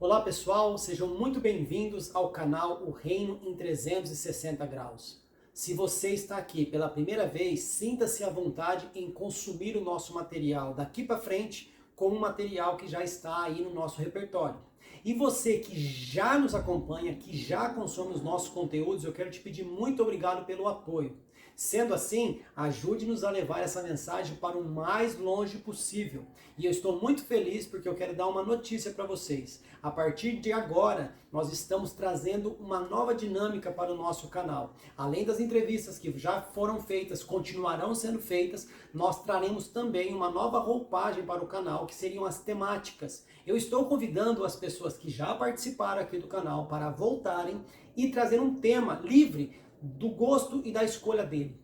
Olá pessoal, sejam muito bem-vindos ao canal O Reino em 360 Graus. Se você está aqui pela primeira vez, sinta-se à vontade em consumir o nosso material daqui para frente como um material que já está aí no nosso repertório. E você que já nos acompanha, que já consome os nossos conteúdos, eu quero te pedir muito obrigado pelo apoio. Sendo assim, ajude-nos a levar essa mensagem para o mais longe possível. E eu estou muito feliz porque eu quero dar uma notícia para vocês. A partir de agora, nós estamos trazendo uma nova dinâmica para o nosso canal. Além das entrevistas que já foram feitas, continuarão sendo feitas, nós traremos também uma nova roupagem para o canal, que seriam as temáticas. Eu estou convidando as pessoas que já participaram aqui do canal para voltarem e trazer um tema livre do gosto e da escolha dele.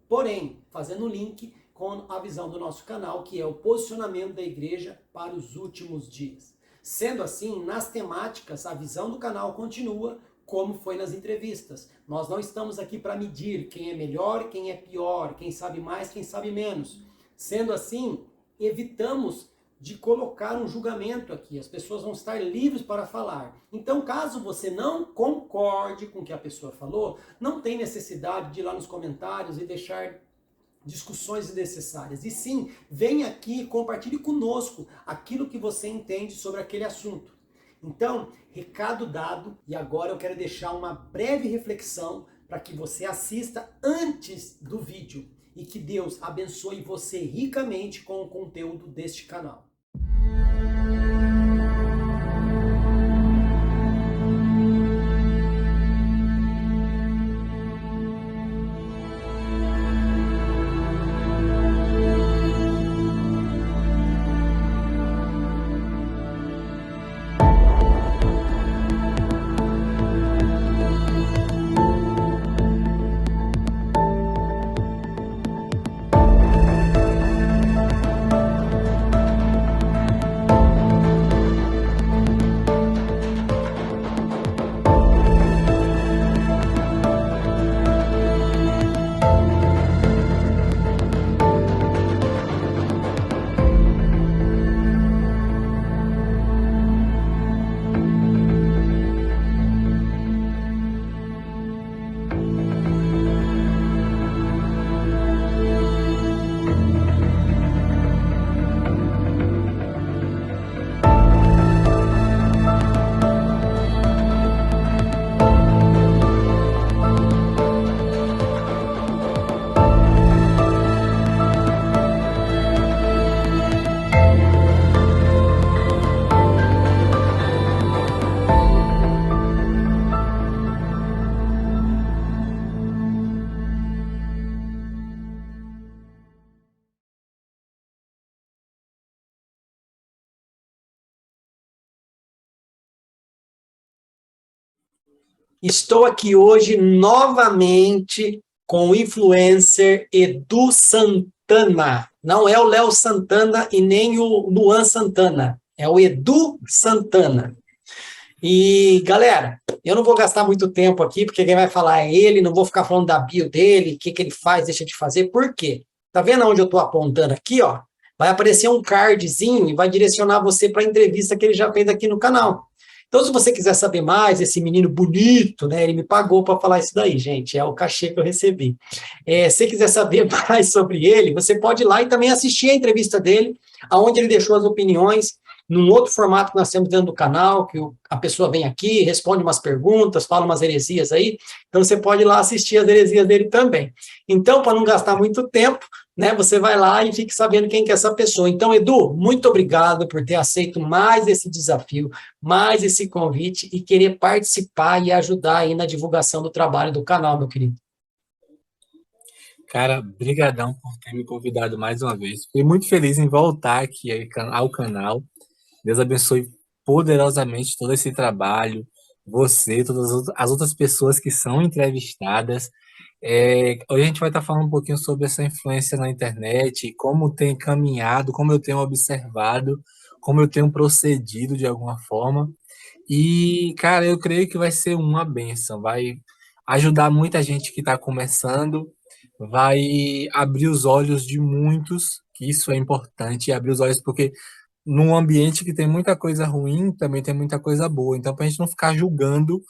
Porém, fazendo um link com a visão do nosso canal, que é o posicionamento da igreja para os últimos dias. Sendo assim, nas temáticas, a visão do canal continua como foi nas entrevistas. Nós não estamos aqui para medir quem é melhor, quem é pior, quem sabe mais, quem sabe menos. Sendo assim, evitamos de colocar um julgamento aqui. As pessoas vão estar livres para falar. Então, caso você não concorde com o que a pessoa falou, não tem necessidade de ir lá nos comentários e deixar discussões desnecessárias. E sim, venha aqui e compartilhe conosco aquilo que você entende sobre aquele assunto. Então, recado dado, e agora eu quero deixar uma breve reflexão para que você assista antes do vídeo e que Deus abençoe você ricamente com o conteúdo deste canal. Estou aqui hoje novamente com o influencer Edu Santana. Não é o Léo Santana e nem o Luan Santana. É o Edu Santana. E, galera, eu não vou gastar muito tempo aqui, porque quem vai falar é ele, não vou ficar falando da bio dele, o que ele faz, deixa de fazer. Por quê? Tá vendo onde eu estou apontando aqui, ó? Vai aparecer um cardzinho e vai direcionar você para a entrevista que ele já fez aqui no canal. Então, se você quiser saber mais, esse menino bonito, né? Ele me pagou para falar isso daí, gente. É o cachê que eu recebi. Se você quiser saber mais sobre ele, você pode ir lá e também assistir a entrevista dele, onde ele deixou as opiniões, num outro formato que nós temos dentro do canal, que a pessoa vem aqui, responde umas perguntas, fala umas heresias aí. Então, você pode ir lá assistir as heresias dele também. Então, para não gastar muito tempo, né, você vai lá e fique sabendo quem que é essa pessoa. Então, Edu, muito obrigado por ter aceito mais esse desafio, mais esse convite e querer participar e ajudar aí na divulgação do trabalho do canal, meu querido. Cara, brigadão por ter me convidado mais uma vez. Fiquei muito feliz em voltar aqui ao canal. Deus abençoe poderosamente todo esse trabalho, você, todas as outras pessoas que são entrevistadas. Hoje a gente vai estar falando um pouquinho sobre essa influência na internet, como tem caminhado, como eu tenho observado, como eu tenho procedido de alguma forma. E, cara, eu creio que vai ser uma bênção, vai ajudar muita gente que está começando, vai abrir os olhos de muitos, que isso é importante, abrir os olhos porque num ambiente que tem muita coisa ruim, também tem muita coisa boa. Então, para a gente não ficar julgando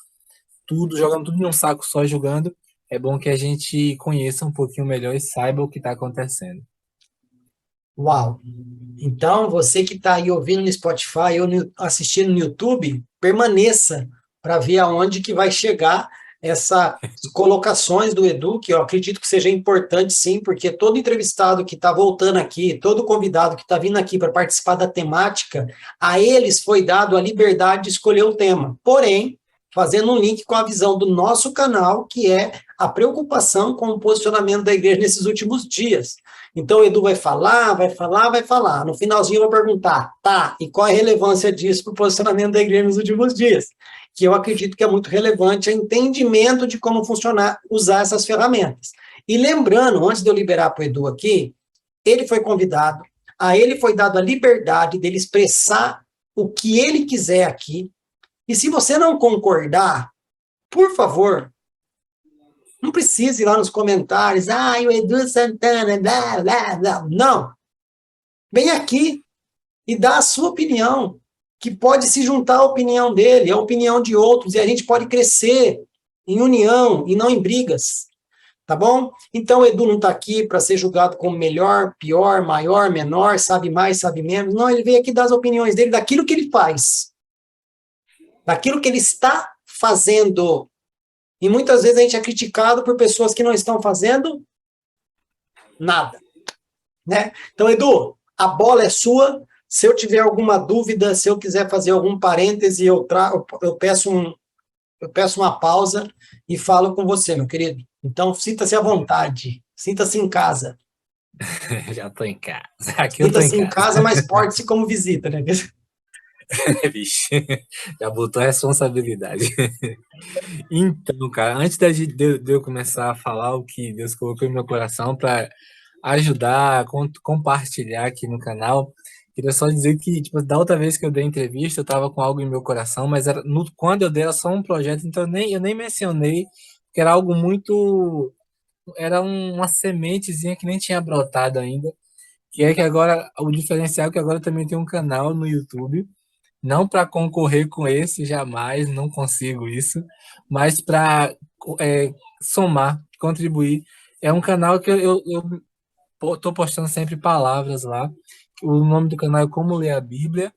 tudo, jogando tudo em um saco só e julgando, é bom que a gente conheça um pouquinho melhor e saiba o que está acontecendo. Uau! Então, você que está aí ouvindo no Spotify ou assistindo no YouTube, permaneça para ver aonde que vai chegar essas colocações do Edu, que eu acredito que seja importante sim, porque todo entrevistado que está voltando aqui, todo convidado que está vindo aqui para participar da temática, a eles foi dado a liberdade de escolher o tema. Porém, fazendo um link com a visão do nosso canal, que é a preocupação com o posicionamento da igreja nesses últimos dias. Então, o Edu vai falar, vai falar, vai falar. No finalzinho, eu vou perguntar, tá, e qual é a relevância disso para o posicionamento da igreja nos últimos dias? Que eu acredito que é muito relevante, é entendimento de como funcionar, usar essas ferramentas. E lembrando, antes de eu liberar para o Edu aqui, ele foi convidado, a ele foi dado a liberdade dele expressar o que ele quiser aqui. E se você não concordar, por favor, não precisa ir lá nos comentários, o Edu Santana, blá, blá, blá. Não. Vem aqui e dá a sua opinião, que pode se juntar à opinião dele, à opinião de outros, e a gente pode crescer em união e não em brigas. Tá bom? Então, o Edu não está aqui para ser julgado como melhor, pior, maior, menor, sabe mais, sabe menos. Não, ele veio aqui dar as opiniões dele daquilo que ele faz, daquilo que ele está fazendo. E muitas vezes a gente é criticado por pessoas que não estão fazendo nada, né? Então, Edu, a bola é sua. Se eu tiver alguma dúvida, se eu quiser fazer algum parêntese, eu peço uma pausa e falo com você, meu querido. Então, sinta-se à vontade, sinta-se em casa. Já estou em casa. Aqui eu estou em Sinta-se em casa. casa, mas porte-se como visita, né? Vixe, já botou a responsabilidade. Então, cara, antes de eu começar a falar o que Deus colocou em meu coração para ajudar, compartilhar aqui no canal, queria só dizer que, tipo, da outra vez que eu dei entrevista, eu estava com algo em meu coração, mas quando eu dei era só um projeto, então eu nem mencionei, que era algo muito. Era uma sementezinha que nem tinha brotado ainda, que é que agora, o diferencial é que agora também tem um canal no YouTube, não para concorrer com esse, jamais, não consigo isso, mas para somar, contribuir. É um canal que eu estou postando sempre palavras lá. O nome do canal é Como Ler a Bíblia,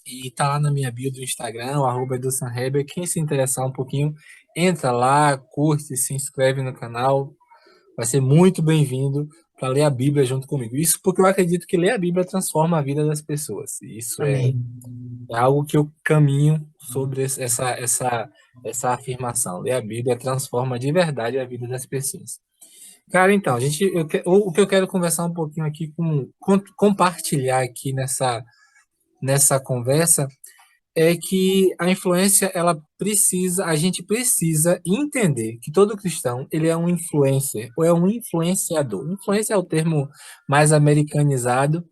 e tá lá na minha bio do Instagram, o @edusanheber. Quem se interessar um pouquinho, entra lá, curte, se inscreve no canal, vai ser muito bem-vindo para ler a Bíblia junto comigo. Isso porque eu acredito que ler a Bíblia transforma a vida das pessoas. Isso Amém. é algo que eu caminho sobre essa afirmação. Ler a Bíblia transforma de verdade a vida das pessoas. Cara, então, o que eu quero conversar um pouquinho aqui, compartilhar aqui nessa conversa, é que a influência, a gente precisa entender que todo cristão, ele é um influencer, ou é um influenciador. Influência é o termo mais americanizado,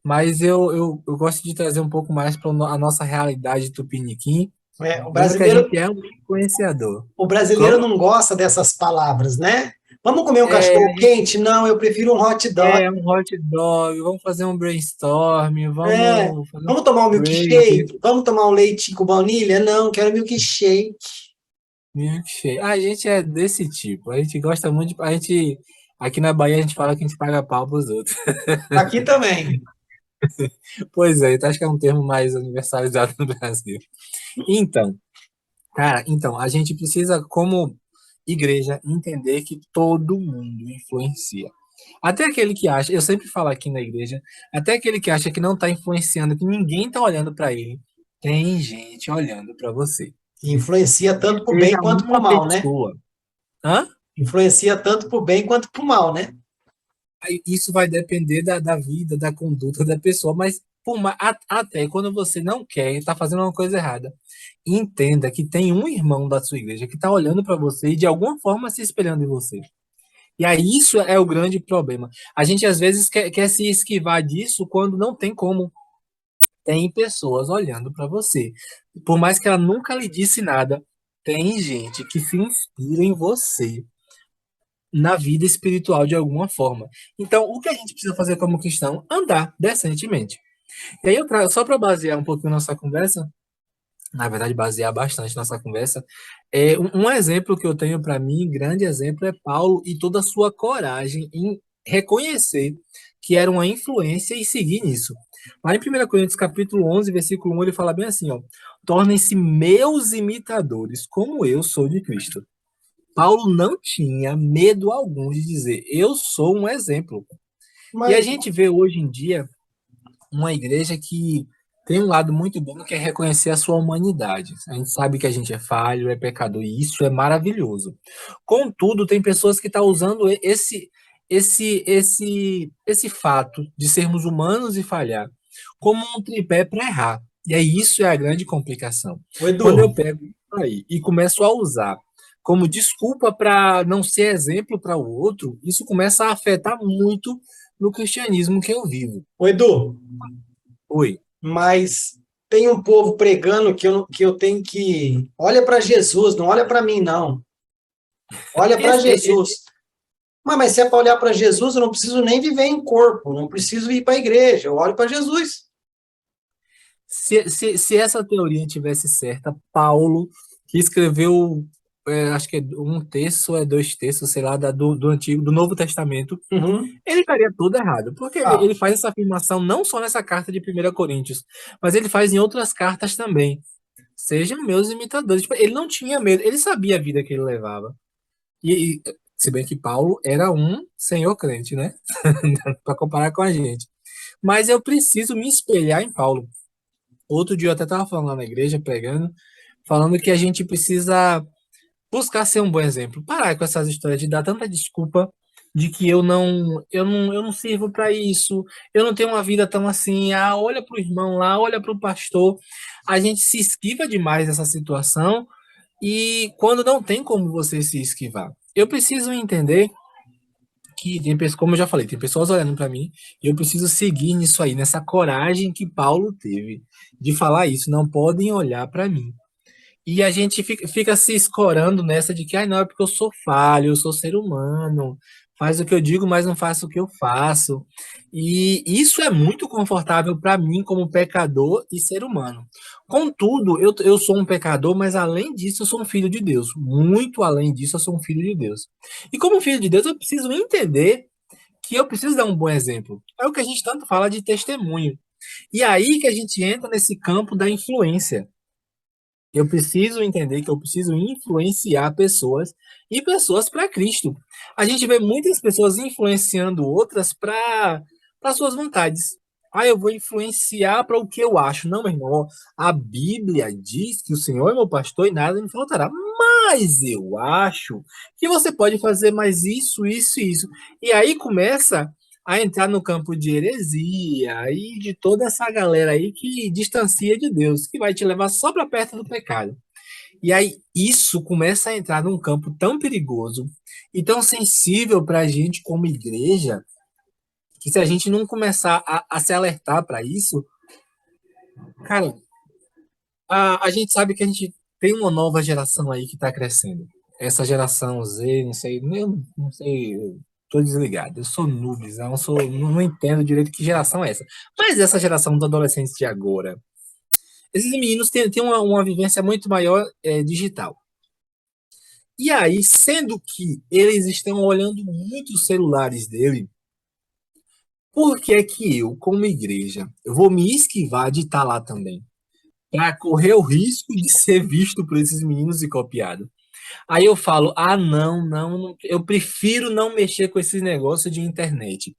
mas eu gosto de trazer um pouco mais para a nossa realidade tupiniquim, O dizendo que a brasileiro, gente é um influenciador. o brasileiro Como? não gosta dessas palavras, né? Vamos comer um É, cachorro quente? Não, eu prefiro um hot dog. um hot dog, vamos fazer um brainstorm, É, vamos fazer um vamos tomar um break, milkshake? Vamos tomar um leite com baunilha? Não, quero milkshake. milkshake. A gente é desse tipo, a gente gosta muito aqui na Bahia a gente fala que a gente paga pau pros outros. Aqui também. Pois é, então acho que é um termo mais universalizado no Brasil. Então, cara, a gente precisa, como igreja, entender que todo mundo influencia. Até aquele que acha, eu sempre falo aqui na igreja, até aquele que acha que não está influenciando, que ninguém está olhando para ele, tem gente olhando para você. Influencia tanto pro bem Seja quanto pro uma mal, né? pessoa. Hã? Influencia tanto pro bem quanto pro mal, né? Aí isso vai depender da vida, da conduta da pessoa, mas até quando você não quer e está fazendo uma coisa errada, entenda que tem um irmão da sua igreja que está olhando para você e de alguma forma se espelhando em você. E aí isso é o grande problema. A gente às vezes quer se esquivar disso quando não tem como. Tem pessoas olhando para você. Por mais que ela nunca lhe disse nada, tem gente que se inspira em você na vida espiritual de alguma forma. Então, o que a gente precisa fazer como cristão? Andar decentemente. E aí eu trago, só para basear um pouquinho nossa conversa, na verdade, basear bastante nossa conversa, um exemplo que eu tenho para mim, grande exemplo, é Paulo e toda a sua coragem em reconhecer que era uma influência e seguir nisso. Lá em 1 Coríntios capítulo 11, versículo 1, ele fala bem assim, ó, tornem-se meus imitadores, como eu sou de Cristo. Paulo não tinha medo algum de dizer, eu sou um exemplo. E a Mas, gente vê hoje em dia uma igreja que tem um lado muito bom que é reconhecer a sua humanidade. A gente sabe que a gente é falho, é pecador, e isso é maravilhoso. Contudo, tem pessoas que estão usando esse fato de sermos humanos e falhar como um tripé para errar. E aí isso é a grande complicação. ô Quando eu Edu, pego isso aí e começo a usar como desculpa para não ser exemplo para o outro, isso começa a afetar muito no cristianismo que eu vivo. ô Edu, Oi. mas tem um povo pregando que eu tenho que. Olha para Jesus, não olha para mim, não. Olha para Esse, Jesus. Mas se é para olhar para Jesus, eu não preciso nem viver em corpo, não preciso ir para a igreja, eu olho para Jesus. se essa teoria tivesse certa, Paulo, que escreveu, acho que é um terço, é dois terços, sei lá, do Antigo, do Novo Testamento, Uhum. ele estaria todo errado. Porque Ah, ele faz essa afirmação não só nessa carta de 1 Coríntios, mas ele faz em outras cartas também. Sejam meus imitadores. Tipo, ele não tinha medo, ele sabia a vida que ele levava. E se bem que Paulo era um senhor crente, né? Para comparar com a gente. Mas eu preciso me espelhar em Paulo. Outro dia eu até estava falando lá na igreja, pregando, falando que a gente precisa buscar ser um bom exemplo. Parar com essas histórias de dar tanta desculpa de que eu não sirvo para isso, eu não tenho uma vida tão assim. Ah, olha para o irmão lá, olha para o pastor. A gente se esquiva demais dessa situação e quando não tem como você se esquivar. Eu preciso entender que tem pessoas, como eu já falei, tem pessoas olhando para mim e eu preciso seguir nisso aí, nessa coragem que Paulo teve de falar isso. Não podem olhar para mim. E a gente fica se escorando nessa de que, não, é porque eu sou falho, eu sou ser humano, faz o que eu digo, mas não faço o que eu faço. E isso é muito confortável para mim como pecador e ser humano. Contudo, eu sou um pecador, mas além disso, eu sou um filho de Deus. Muito além disso, eu sou um filho de Deus. E como filho de Deus, eu preciso entender que eu preciso dar um bom exemplo. É o que a gente tanto fala de testemunho. E aí que a gente entra nesse campo da influência. Eu preciso entender que eu preciso influenciar pessoas e pessoas para Cristo. A gente vê muitas pessoas influenciando outras para suas vontades. Ah, eu vou influenciar para o que eu acho. Não, meu irmão, a Bíblia diz que o Senhor é meu pastor e nada me faltará. Mas eu acho que você pode fazer mais isso, isso e isso. E aí começa a entrar no campo de heresia e de toda essa galera aí que distancia de Deus, que vai te levar só para perto do pecado. E aí isso começa a entrar num campo tão perigoso e tão sensível para a gente como igreja, que se a gente não começar a se alertar para isso, cara, a gente sabe que a gente tem uma nova geração aí que está crescendo. Essa geração Z, não sei, eu não sei, tô desligado. Eu sou noobs, não entendo direito que geração é essa. Mas essa geração dos adolescentes de agora, esses meninos têm uma vivência muito maior digital. E aí, sendo que eles estão olhando muito os celulares dele, por que é que eu, como igreja, eu vou me esquivar de estar lá também? Para correr o risco de ser visto por esses meninos e copiado. Aí eu falo, eu prefiro não mexer com esses negócios de internet.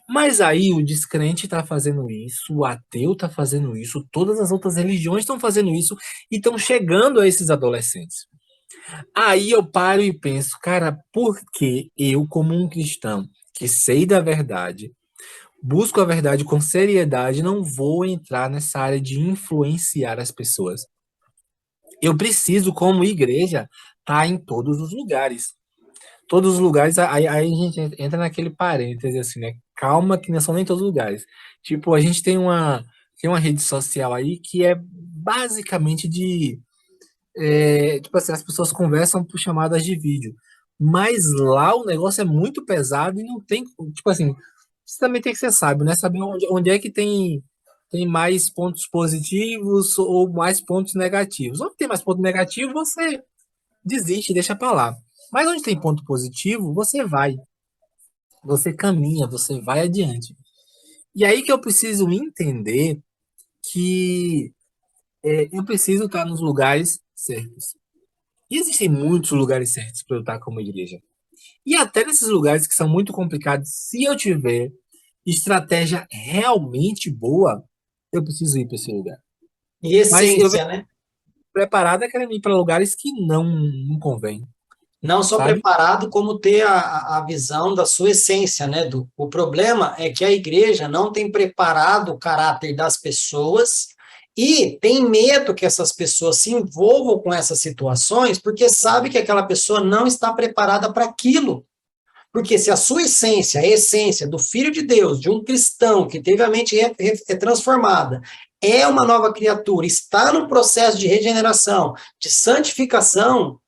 Mas aí o descrente está fazendo isso, o ateu está fazendo isso, todas as outras religiões estão fazendo isso e estão chegando a esses adolescentes. Aí eu paro e penso, cara, por que eu, como um cristão que sei da verdade, busco a verdade com seriedade, não vou entrar nessa área de influenciar as pessoas? Eu preciso, como igreja, estar em todos os lugares. Todos os lugares, aí a gente entra naquele parêntese, assim, né? Calma, que não são nem todos os lugares. Tipo, a gente tem uma rede social aí que é basicamente tipo assim, as pessoas conversam por chamadas de vídeo. Mas lá o negócio é muito pesado e não tem, tipo assim, você também tem que ser sábio, né? Saber onde é que tem tem mais pontos positivos ou mais pontos negativos. Onde tem mais ponto negativo, você desiste, deixa para lá. Mas onde tem ponto positivo, você caminha, você vai adiante. E aí que eu preciso entender que eu preciso estar nos lugares certos. E existem muitos lugares certos para eu estar como igreja. E até nesses lugares que são muito complicados, se eu tiver estratégia realmente boa, eu preciso ir para esse lugar. E Mas eu venho essência, né? preparado a querer ir para lugares que não convém, Não só sabe? preparado, como ter a visão da sua essência, né, Du? O problema é que a igreja não tem preparado o caráter das pessoas e tem medo que essas pessoas se envolvam com essas situações, porque sabe que aquela pessoa não está preparada para aquilo. Porque se a sua essência, a essência do Filho de Deus, de um cristão que teve a mente transformada, é uma nova criatura, está no processo de regeneração, de santificação,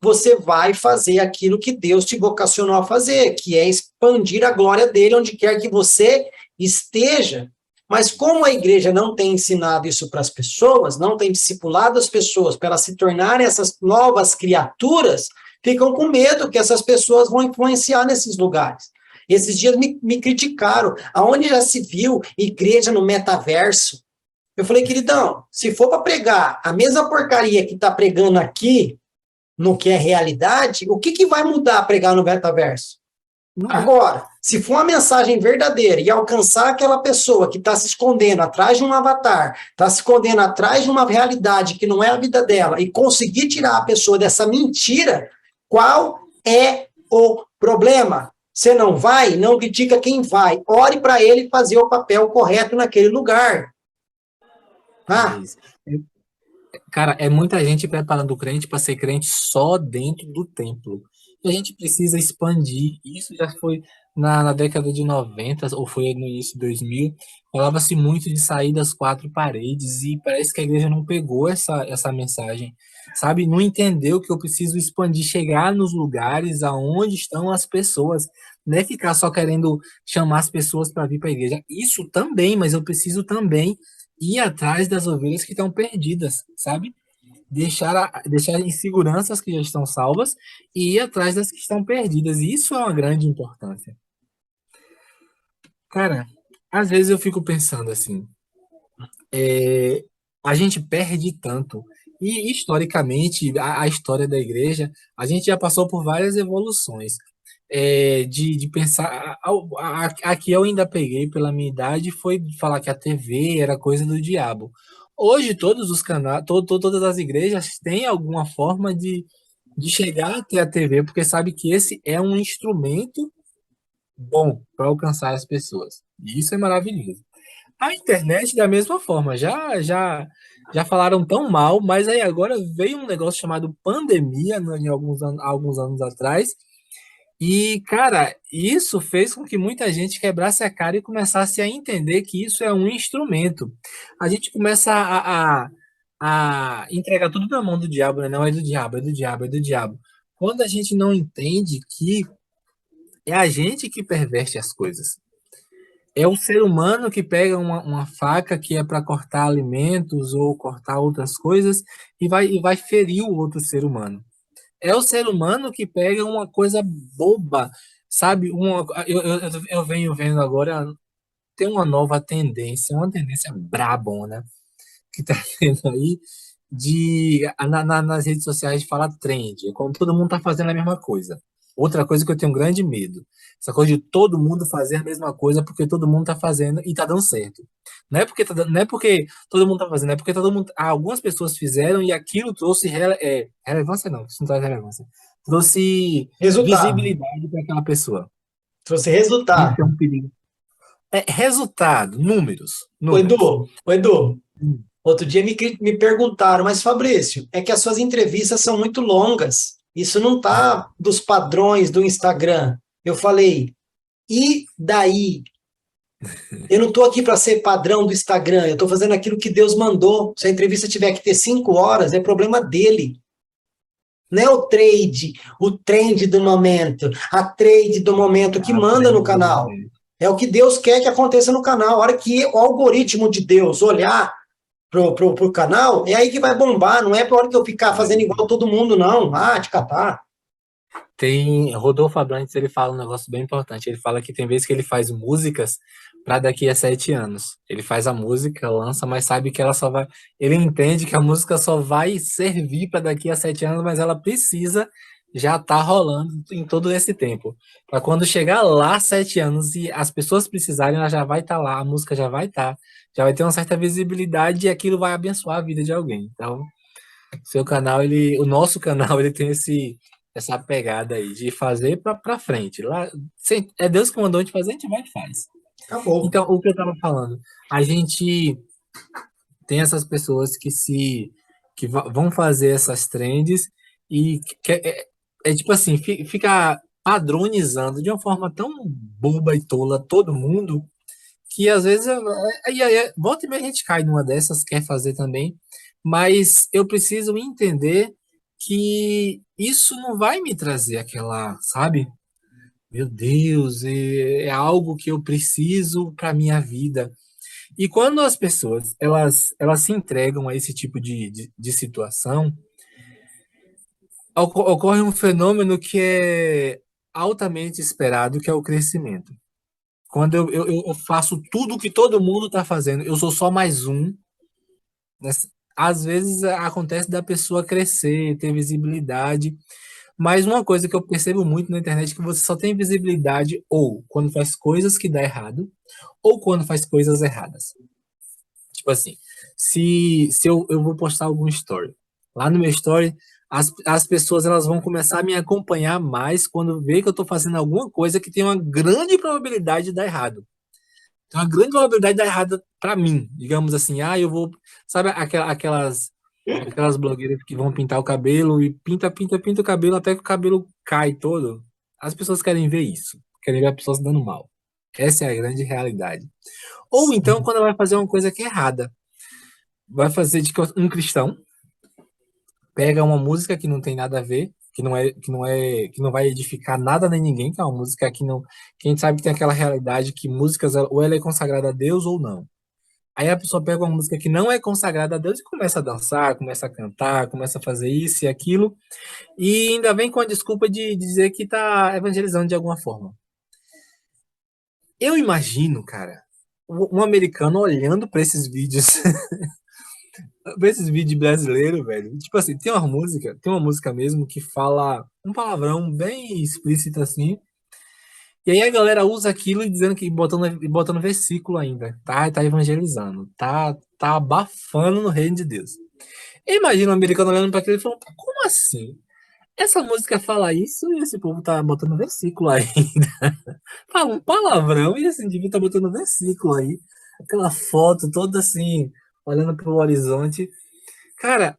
você vai fazer aquilo que Deus te vocacionou a fazer, que é expandir a glória dele onde quer que você esteja. Mas como a igreja não tem ensinado isso para as pessoas, não tem discipulado as pessoas para elas se tornarem essas novas criaturas, ficam com medo que essas pessoas vão influenciar nesses lugares. Esses dias me criticaram, aonde já se viu igreja no metaverso? Eu falei, queridão, se for para pregar a mesma porcaria que está pregando aqui, no que é realidade, o que vai mudar pregar no metaverso? Não é? Agora, se for uma mensagem verdadeira e alcançar aquela pessoa que está se escondendo atrás de um avatar, está se escondendo atrás de uma realidade que não é a vida dela, e conseguir tirar a pessoa dessa mentira, qual é o problema? Você não vai, não critica quem vai. Ore para ele fazer o papel correto naquele lugar. É isso. Cara, é muita gente preparando o crente para ser crente só dentro do templo. E a gente precisa expandir. Isso já foi na década de 90 ou foi no início de 2000. Falava-se muito de sair das quatro paredes e parece que a igreja não pegou essa mensagem. Sabe? Não entendeu que eu preciso expandir, chegar nos lugares aonde estão as pessoas. Não é ficar só querendo chamar as pessoas para vir para a igreja. Isso também, mas eu preciso também ir atrás das ovelhas que estão perdidas, sabe? Deixar em segurança as que já estão salvas e ir atrás das que estão perdidas. E isso é uma grande importância. Cara, às vezes eu fico pensando assim, a gente perde tanto. E historicamente, a história da igreja, a gente já passou por várias evoluções. De pensar. Aqui eu ainda peguei pela minha idade, foi de falar que a TV era coisa do diabo. Hoje, todos os canais, todas as igrejas têm alguma forma de chegar até a TV, porque sabe que esse é um instrumento bom para alcançar as pessoas. E isso é maravilhoso. A internet, da mesma forma, já falaram tão mal, mas aí agora veio um negócio chamado pandemia, né, alguns anos atrás, e, cara, isso fez com que muita gente quebrasse a cara e começasse a entender que isso é um instrumento. A gente começa a entregar tudo na mão do diabo, né? Não, é do diabo, é do diabo, é do diabo. Quando a gente não entende que é a gente que perverte as coisas. É o ser humano que pega uma faca que é para cortar alimentos ou cortar outras coisas e vai ferir o outro ser humano. É o ser humano que pega uma coisa boba, sabe? Eu venho vendo agora, tem uma tendência brabona, que tá tendo aí, nas redes sociais de falar trend, é como todo mundo tá fazendo a mesma coisa. Outra coisa que eu tenho um grande medo, essa coisa de todo mundo fazer a mesma coisa porque todo mundo tá fazendo e tá dando certo. Não é porque todo mundo tá fazendo, é porque todo mundo, algumas pessoas fizeram e aquilo trouxe relevância não, isso não traz relevância. Trouxe Resultado. visibilidade para aquela pessoa. Trouxe Isso resultado. é um perigo. Resultado, números, Ô, números. Edu, ô, Edu, outro dia me perguntaram, mas Fabrício, é que as suas entrevistas são muito longas. Isso não está dos padrões do Instagram. Eu falei, e daí? Eu não estou aqui para ser padrão do Instagram, eu estou fazendo aquilo que Deus mandou. Se a entrevista tiver que ter 5 horas, é problema dele. Não é o trade do momento, a trade do momento que manda no canal. É o que Deus quer que aconteça no canal. A hora que o algoritmo de Deus olhar pro canal, é aí que vai bombar. Não é pra hora que eu ficar fazendo igual todo mundo, não. Ah, te catar. Tem Rodolfo Abrantes, ele fala um negócio bem importante. Ele fala que tem vezes que ele faz músicas para daqui a 7 anos. Ele faz a música, lança, mas sabe que ela só vai. Ele entende que a música só vai servir para daqui a 7 anos, mas ela precisa já estar rolando em todo esse tempo. Para quando chegar lá 7 anos e as pessoas precisarem, ela já vai estar lá, a música já vai estar, já vai ter uma certa visibilidade e aquilo vai abençoar a vida de alguém. Então, seu canal, o nosso canal, ele tem essa pegada aí de fazer pra frente. Lá, é Deus que mandou a gente fazer, a gente vai e faz. Acabou. Então, o que eu tava falando, a gente tem essas pessoas que vão fazer essas trends e é tipo assim, fica padronizando de uma forma tão boba e tola todo mundo que às vezes volta e meia a gente cai numa dessas, quer fazer também, mas eu preciso entender que isso não vai me trazer aquela, sabe? Meu Deus, é algo que eu preciso para minha vida. E quando as pessoas elas se entregam a esse tipo de situação, ocorre um fenômeno que é altamente esperado, que é o crescimento. Quando eu faço tudo que todo mundo está fazendo, eu sou só mais um, né? Às vezes acontece da pessoa crescer, ter visibilidade, mas uma coisa que eu percebo muito na internet é que você só tem visibilidade ou quando faz coisas que dá errado, ou quando faz coisas erradas. Tipo assim, se eu vou postar algum story, lá no meu story, as pessoas elas vão começar a me acompanhar mais quando vê que eu estou fazendo alguma coisa que tem uma grande probabilidade de dar errado. Tem uma grande probabilidade de dar errado para mim. Digamos assim, eu vou. Sabe aquelas blogueiras que vão pintar o cabelo e pinta o cabelo até que o cabelo cai todo? As pessoas querem ver isso. Querem ver as pessoas dando mal. Essa é a grande realidade. Ou então, quando ela vai fazer uma coisa que é errada, vai fazer de que um cristão pega uma música que não tem nada a ver, que não vai edificar nada nem ninguém, que é uma música que não, que a gente sabe que tem aquela realidade que músicas ou ela é consagrada a Deus ou não. Aí a pessoa pega uma música que não é consagrada a Deus e começa a dançar, começa a cantar, começa a fazer isso e aquilo, e ainda vem com a desculpa de dizer que está evangelizando de alguma forma. Eu imagino, cara, um americano olhando para esses vídeos ver esses vídeos brasileiros, velho. Tipo assim, tem uma música mesmo que fala um palavrão bem explícito assim. E aí a galera usa aquilo e dizendo que botando versículo ainda. Tá evangelizando, tá abafando no reino de Deus. Imagina um americano olhando para aquilo e falando, como assim? Essa música fala isso e esse povo tá botando versículo aí. Fala um palavrão e esse indivíduo tá botando versículo aí. Aquela foto toda assim, olhando pro horizonte. Cara,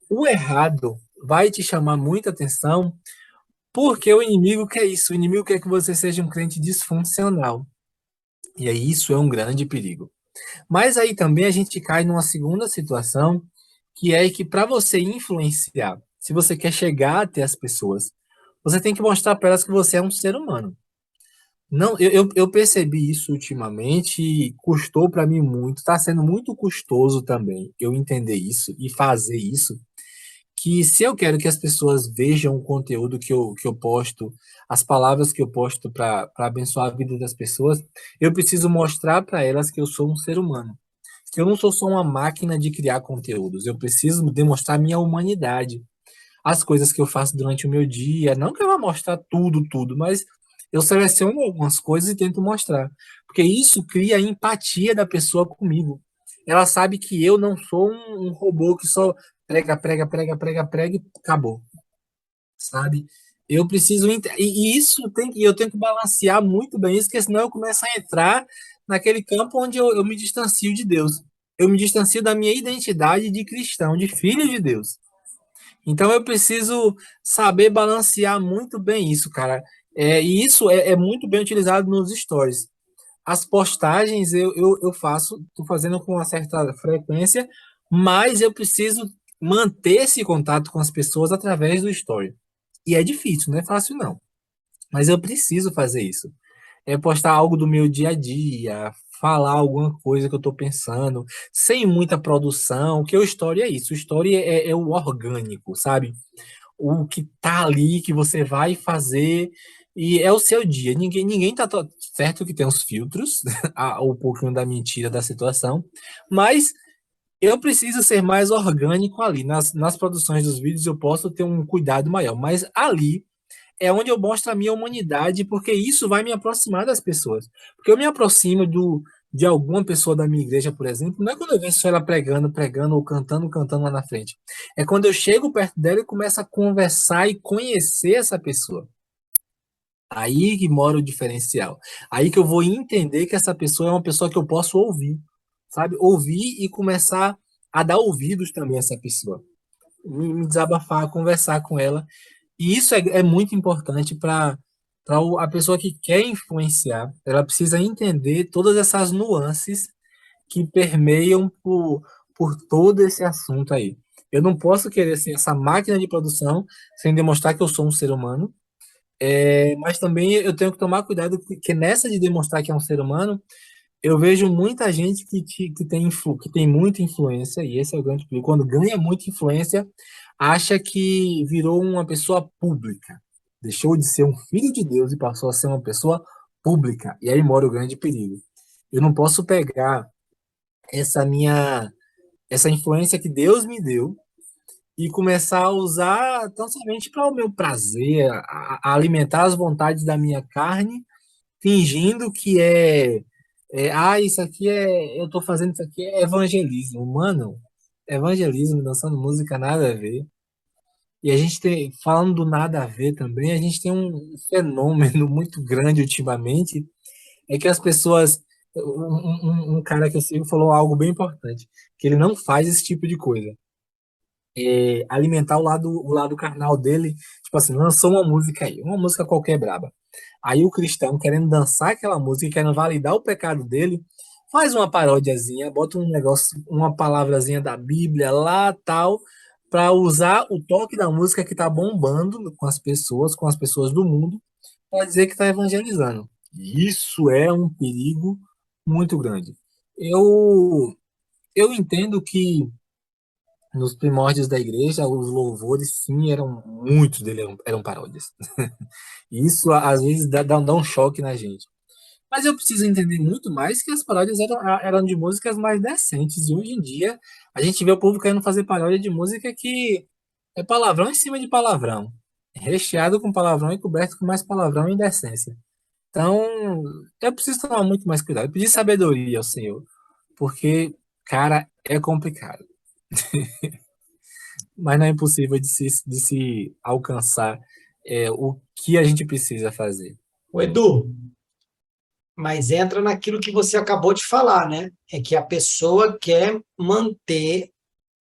o errado vai te chamar muita atenção porque o inimigo quer isso. O inimigo quer que você seja um crente disfuncional. E aí isso é um grande perigo. Mas aí também a gente cai numa segunda situação, que é que para você influenciar, se você quer chegar até as pessoas, você tem que mostrar para elas que você é um ser humano. Não, eu percebi isso ultimamente e custou para mim muito. Está sendo muito custoso também eu entender isso e fazer isso, que se eu quero que as pessoas vejam o conteúdo que eu posto, as palavras que eu posto para abençoar a vida das pessoas, eu preciso mostrar para elas que eu sou um ser humano, que eu não sou só uma máquina de criar conteúdos, eu preciso demonstrar minha humanidade, as coisas que eu faço durante o meu dia, não que eu vá mostrar tudo, mas eu seleciono algumas coisas e tento mostrar, porque isso cria a empatia da pessoa comigo. Ela sabe que eu não sou um robô que só prega e acabou, sabe? Eu preciso e isso eu tenho que balancear muito bem isso, porque senão eu começo a entrar naquele campo onde eu me distancio de Deus. Eu me distancio da minha identidade de cristão, de filho de Deus. Então eu preciso saber balancear muito bem isso, cara. E isso é muito bem utilizado nos stories. As postagens eu faço, estou fazendo com uma certa frequência, mas eu preciso manter esse contato com as pessoas através do story. E é difícil, não é fácil não. Mas eu preciso fazer isso. é postar algo do meu dia a dia, falar alguma coisa que eu estou pensando, sem muita produção, que o story é isso, o story é o orgânico, sabe? O que tá ali, que você vai fazer, e é o seu dia. Ninguém tá certo que tem os filtros, um pouquinho da mentira da situação, mas eu preciso ser mais orgânico ali. Nas produções dos vídeos eu posso ter um cuidado maior, mas ali é onde eu mostro a minha humanidade, porque isso vai me aproximar das pessoas. Porque eu me aproximo de alguma pessoa da minha igreja, por exemplo, não é quando eu vejo só ela pregando, pregando ou cantando, cantando lá na frente. É quando eu chego perto dela e começo a conversar e conhecer essa pessoa. Aí que mora o diferencial. Aí que eu vou entender que essa pessoa é uma pessoa que eu posso ouvir, sabe? Ouvir e começar a dar ouvidos também a essa pessoa. Me desabafar, conversar com ela. E isso é muito importante para a pessoa que quer influenciar. Ela precisa entender todas essas nuances que permeiam por todo esse assunto aí. Eu não posso querer ser essa máquina de produção sem demonstrar que eu sou um ser humano, mas também eu tenho que tomar cuidado que nessa de demonstrar que é um ser humano, eu vejo muita gente que tem muita influência, e esse é o grande perigo. Quando ganha muita influência, acha que virou uma pessoa pública. Deixou de ser um filho de Deus e passou a ser uma pessoa pública. E aí mora o grande perigo. Eu não posso pegar essa minha essa influência que Deus me deu e começar a usar tão somente para o meu prazer, a alimentar as vontades da minha carne, fingindo que isso aqui eu tô fazendo isso aqui é evangelismo. Mano, evangelismo, dançando música, nada a ver. E a gente tem, falando do nada a ver também, a gente tem um fenômeno muito grande ultimamente, é que as pessoas, um cara que eu sigo falou algo bem importante, que ele não faz esse tipo de coisa. Alimentar o lado carnal dele, tipo assim, lançou uma música aí, uma música qualquer braba. Aí o cristão, querendo dançar aquela música, querendo validar o pecado dele, faz uma paródiazinha, bota um negócio, uma palavrazinha da Bíblia lá, tal, para usar o toque da música que tá bombando com as pessoas do mundo, para dizer que está evangelizando. Isso é um perigo muito grande. Eu, eu entendo que nos primórdios da igreja, os louvores, sim, muitos deles eram paródias. E isso, às vezes, dá um choque na gente. Mas eu preciso entender muito mais que as paródias eram de músicas mais decentes. E hoje em dia, a gente vê o povo querendo fazer paródia de música que é palavrão em cima de palavrão. Recheado com palavrão e coberto com mais palavrão e indecência. Então, eu preciso tomar muito mais cuidado. Eu pedir sabedoria ao Senhor. Porque, cara, é complicado. Mas não é impossível de se alcançar o que a gente precisa fazer. O Edu, mas entra naquilo que você acabou de falar, né? É que a pessoa quer manter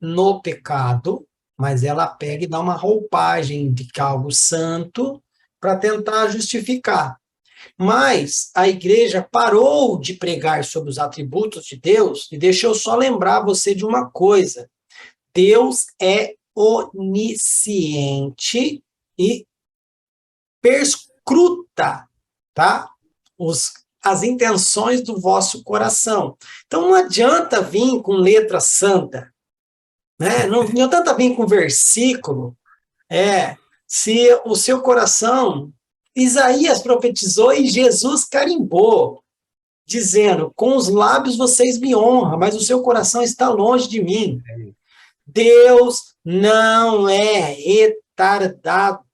no pecado, mas ela pega e dá uma roupagem de algo santo para tentar justificar. Mas a igreja parou de pregar sobre os atributos de Deus, e deixa eu só lembrar você de uma coisa: Deus é onisciente e perscruta, tá? As intenções do vosso coração. Então não adianta vir com letra santa, né? Não adianta vir com versículo, se o seu coração, Isaías profetizou e Jesus carimbou, dizendo: com os lábios vocês me honram, mas o seu coração está longe de mim. Deus não é retardado.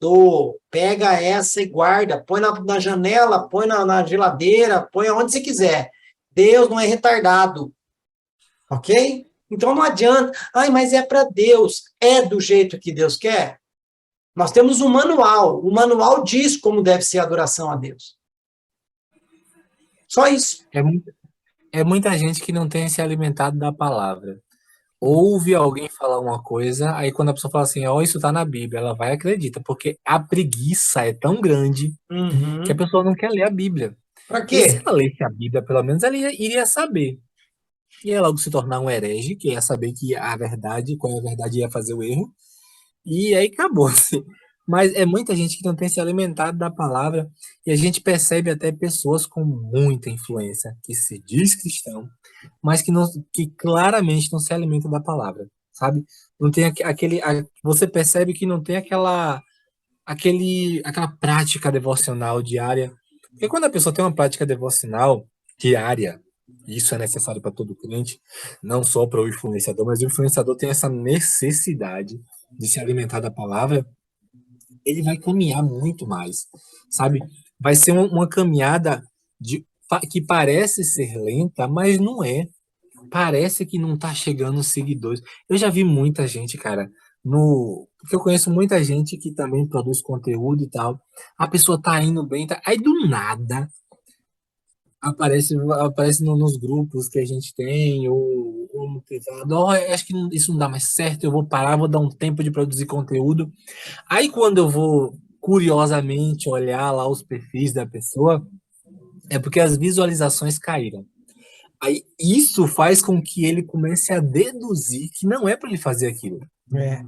Pega essa e guarda. Põe na janela, põe na geladeira, põe onde você quiser. Deus não é retardado. Ok? Então não adianta. Ai, mas é para Deus. É do jeito que Deus quer? Nós temos um manual. O manual diz como deve ser a adoração a Deus. Só isso. É muita gente que não tem se alimentado da palavra. Ouve alguém falar uma coisa, aí quando a pessoa fala assim, ó, isso tá na Bíblia, ela vai e acredita, porque a preguiça é tão grande que a Uhum. pessoa não quer ler a Bíblia. Para Porque se quê? ela lesse a Bíblia, pelo menos ela iria saber. Ia logo se tornar um herege, que ia saber que a verdade, qual é a verdade, ia fazer o erro. E aí acabou-se. Mas é muita gente que não tem se alimentado da palavra, e a gente percebe até pessoas com muita influência, que se diz cristão, mas que, não, que claramente não se alimentam da palavra, sabe? Não tem você percebe que não tem aquela prática devocional diária. Porque quando a pessoa tem uma prática devocional diária, isso é necessário para todo crente, não só para o influenciador, mas o influenciador tem essa necessidade de se alimentar da palavra, ele vai caminhar muito mais, sabe? Vai ser uma caminhada que parece ser lenta, mas não é. Parece que não tá chegando seguidores. Eu já vi muita gente, cara, porque eu conheço muita gente que também produz conteúdo e tal. A pessoa tá indo bem, tá, aí do nada aparece nos grupos que a gente tem, ou no privado, ó, eu acho que isso não dá mais certo, eu vou parar, vou dar um tempo de produzir conteúdo. Aí quando eu vou curiosamente olhar lá os perfis da pessoa, é porque as visualizações caíram. Aí isso faz com que ele comece a deduzir que não é para ele fazer aquilo. É.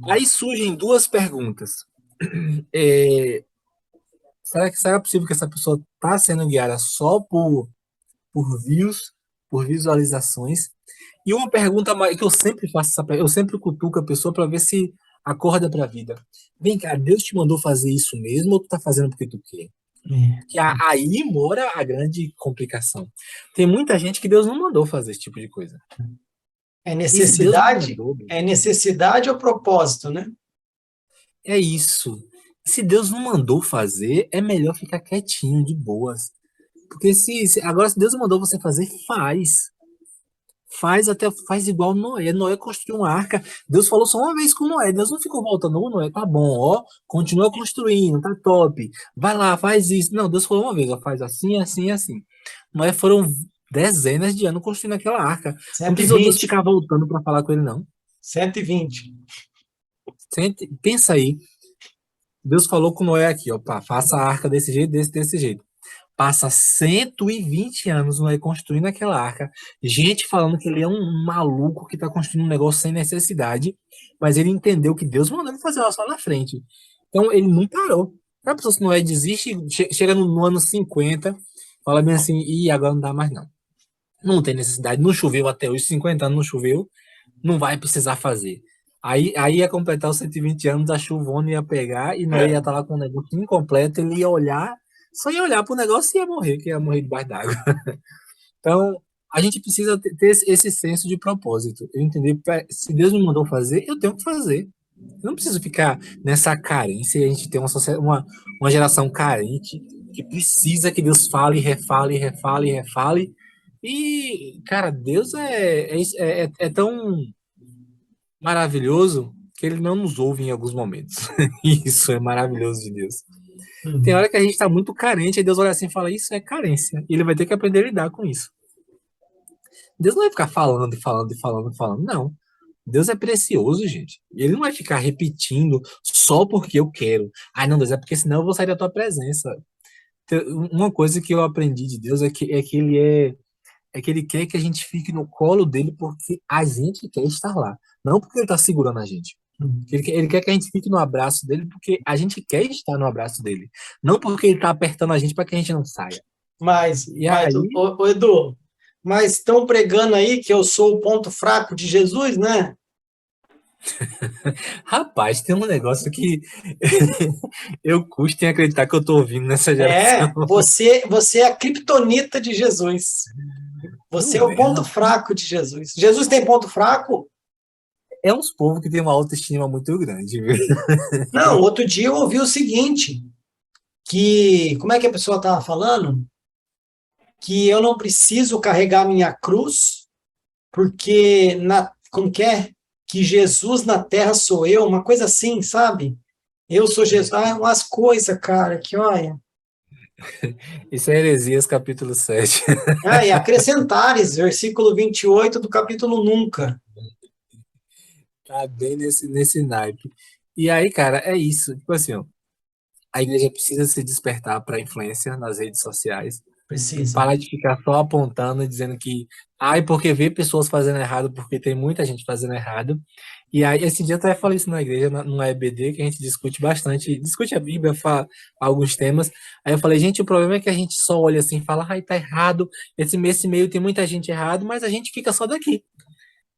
Aí surgem duas perguntas. É, será possível que essa pessoa está sendo guiada só por views, por visualizações? E uma pergunta que eu sempre faço, eu sempre cutuco a pessoa para ver se acorda para a vida. Vem cá, Deus te mandou fazer isso mesmo ou tu tá fazendo porque tu quer? É. Que aí mora a grande complicação. Tem muita gente que Deus não mandou fazer esse tipo de coisa. É E se Deus não necessidade? mandou, É necessidade ou propósito, né? é isso. Se Deus não mandou fazer, é melhor ficar quietinho, de boas. Porque agora se Deus mandou você fazer, faz. Faz igual Noé. Noé construiu uma arca. Deus falou só uma vez com Noé. Deus não ficou voltando. Ô, Noé, tá bom, ó. Continua construindo, tá top. Vai lá, faz isso. Não, Deus falou uma vez, ó. Faz assim, assim, assim. Noé foram dezenas de anos construindo aquela arca. Não Cento e precisou Deus vinte. ficar voltando para falar com ele, não. 120. Pensa aí. Deus falou com Noé aqui, ó. Pá, faça a arca desse jeito, desse jeito. Passa 120 anos Noé construindo aquela arca. Gente falando que ele é um maluco que está construindo um negócio sem necessidade. Mas ele entendeu que Deus mandou ele fazer ela só na frente. Então ele não parou. A pessoa que Noé desiste, chega no ano 50, fala bem assim, e agora não dá mais não. Não tem necessidade, não choveu até hoje, 50 anos não choveu, não vai precisar fazer. Aí ia completar os 120 anos, a chuvona ia pegar e Noé ia estar lá com o negócio incompleto, ele ia olhar, só ia olhar para o negócio e ia morrer, que ia morrer debaixo d'água. Então, a gente precisa ter esse senso de propósito. Eu entender, se Deus me mandou fazer, eu tenho que fazer. Eu não preciso ficar nessa carência, a gente tem uma geração carente que precisa que Deus fale, refale, refale, refale. E, cara, Deus é tão maravilhoso que ele não nos ouve em alguns momentos. Isso é maravilhoso de Deus. Tem Uhum. hora que a gente está muito carente, aí Deus olha assim e fala: Isso é carência. E ele vai ter que aprender a lidar com isso. Deus não vai ficar falando e falando e falando e falando, não. Deus é precioso, gente. Ele não vai ficar repetindo só porque eu quero. Ai, não, Deus, é porque senão eu vou sair da tua presença. Uma coisa que eu aprendi de Deus é que ele quer que a gente fique no colo dele porque a gente quer estar lá. Não porque ele está segurando a gente. Ele quer que a gente fique no abraço dele porque a gente quer estar no abraço dele. Não porque ele está apertando a gente para que a gente não saia. Mas, E mas aí, ô, Edu, mas estão pregando aí que eu sou o ponto fraco de Jesus, né? rapaz, tem um negócio que eu custo em acreditar que eu tô ouvindo nessa geração. É, você é a criptonita de Jesus. Você é Não o é, ponto rapaz. fraco de Jesus. Jesus tem ponto fraco? É uns povos que tem uma autoestima muito grande, viu? Não, outro dia eu ouvi o seguinte, que, como é que a pessoa estava falando? Que eu não preciso carregar minha cruz, porque, como que é? Que Jesus na terra sou eu, uma coisa assim, sabe? Eu sou Jesus. Ah, umas coisas, cara, que olha. Isso é Heresias, capítulo 7. Ah, e acrescentares, versículo 28 do capítulo Nunca. Tá bem nesse naipe. E aí, cara, é isso. Tipo assim, ó, a igreja precisa se despertar para a influência nas redes sociais. Precisa. Parar de ficar só apontando e dizendo que, ai, porque vê pessoas fazendo errado, porque tem muita gente fazendo errado. E aí, esse dia eu até falei isso na igreja, no EBD, que a gente discute bastante, discute a Bíblia, fala alguns temas. Aí eu falei, gente, o problema é que a gente só olha assim e fala, ai, tá errado, esse meio tem muita gente errado, mas a gente fica só daqui.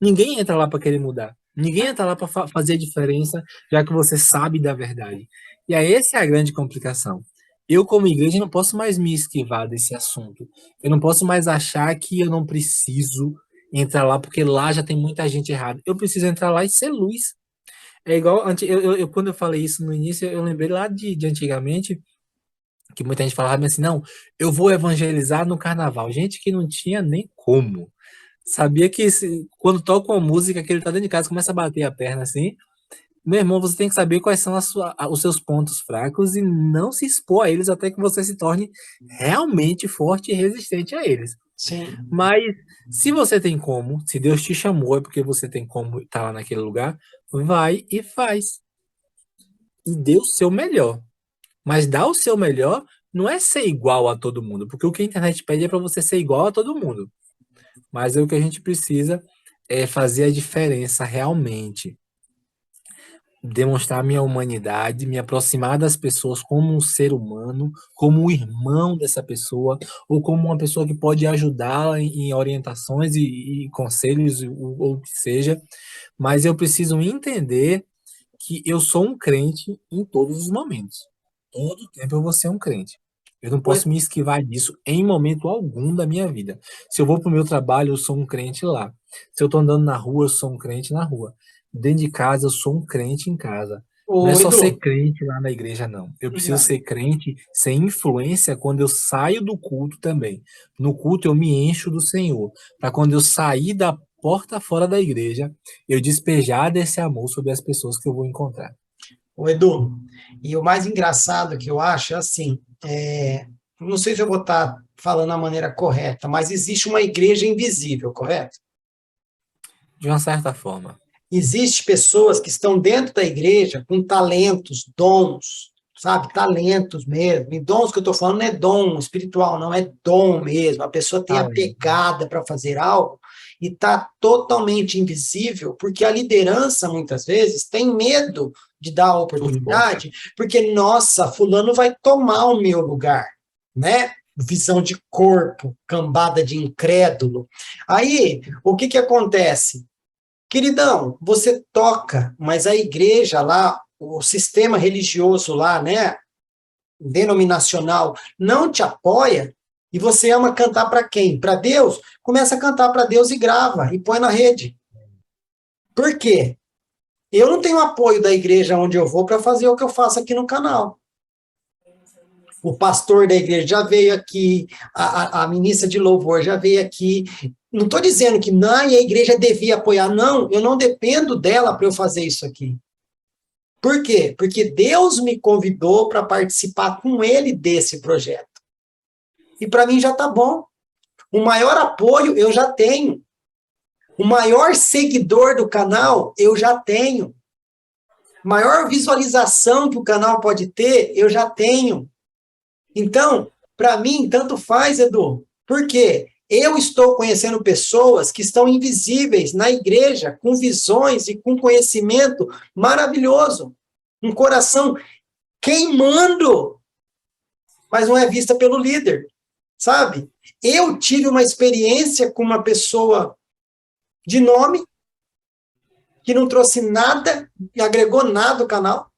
Ninguém entra lá para querer mudar. Ninguém entra lá para fazer a diferença, já que você sabe da verdade. E aí, essa é a grande complicação. Eu, como igreja, não posso mais me esquivar desse assunto. Eu não posso mais achar que eu não preciso entrar lá, porque lá já tem muita gente errada. Eu preciso entrar lá e ser luz. É igual, quando eu falei isso no início, eu lembrei lá de antigamente, que muita gente falava assim, não, eu vou evangelizar no carnaval. Gente que não tinha nem como. Sabia que quando toca uma música que ele tá dentro de casa, começa a bater a perna assim. Meu irmão, você tem que saber quais são os seus pontos fracos e não se expor a eles até que você se torne realmente forte e resistente a eles. Sim. Mas se você tem como, se Deus te chamou, é porque você tem como estar lá naquele lugar, vai e faz. E dê o seu melhor. Mas dar o seu melhor não é ser igual a todo mundo, porque o que a internet pede é para você ser igual a todo mundo. Mas é o que a gente precisa é fazer a diferença realmente. Demonstrar minha humanidade, me aproximar das pessoas como um ser humano, como um irmão dessa pessoa, ou como uma pessoa que pode ajudá-la em orientações e conselhos, ou o que seja. Mas eu preciso entender que eu sou um crente em todos os momentos. Todo tempo eu vou ser um crente. Eu não posso me esquivar disso em momento algum da minha vida. Se eu vou para o meu trabalho, eu sou um crente lá. Se eu estou andando na rua, eu sou um crente na rua. Dentro de casa, eu sou um crente em casa. Não é Ô, só ser Edu, crente lá na igreja, não. Eu preciso não. ser crente, ser influência quando eu saio do culto também. No culto, eu me encho do Senhor. Para quando eu sair da porta fora da igreja, eu despejar desse amor sobre as pessoas que eu vou encontrar. Ô, Edu, e o mais engraçado que eu acho é assim, não sei se eu vou estar falando a maneira correta, mas existe uma igreja invisível, correto? De uma certa forma. Existem pessoas que estão dentro da igreja com talentos, dons, sabe? Talentos mesmo. E dons que eu estou falando não é dom espiritual, não é dom mesmo. A pessoa tem a pegada para fazer algo e está totalmente invisível, porque a liderança, muitas vezes, tem medo de dar a oportunidade, porque, nossa, fulano vai tomar o meu lugar, né? Visão de corpo, cambada de incrédulo. Aí, o que acontece? Queridão, você toca, mas a igreja lá, o sistema religioso lá, né, denominacional, não te apoia, e você ama cantar para quem? Para Deus? Começa a cantar para Deus e grava, e põe na rede. Por quê? Eu não tenho apoio da igreja onde eu vou para fazer o que eu faço aqui no canal. O pastor da igreja já veio aqui, a ministra de louvor já veio aqui. Não estou dizendo que não, a igreja devia apoiar, não, eu não dependo dela para eu fazer isso aqui. Por quê? Porque Deus me convidou para participar com ele desse projeto. E para mim já está bom. O maior apoio eu já tenho. O maior seguidor do canal eu já tenho. Maior visualização que o canal pode ter, eu já tenho. Então, para mim, tanto faz, Edu. Por quê? Eu estou conhecendo pessoas que estão invisíveis na igreja, com visões e com conhecimento maravilhoso. Um coração queimando, mas não é vista pelo líder, sabe? Eu tive uma experiência com uma pessoa de nome, que não trouxe nada e agregou nada ao canal.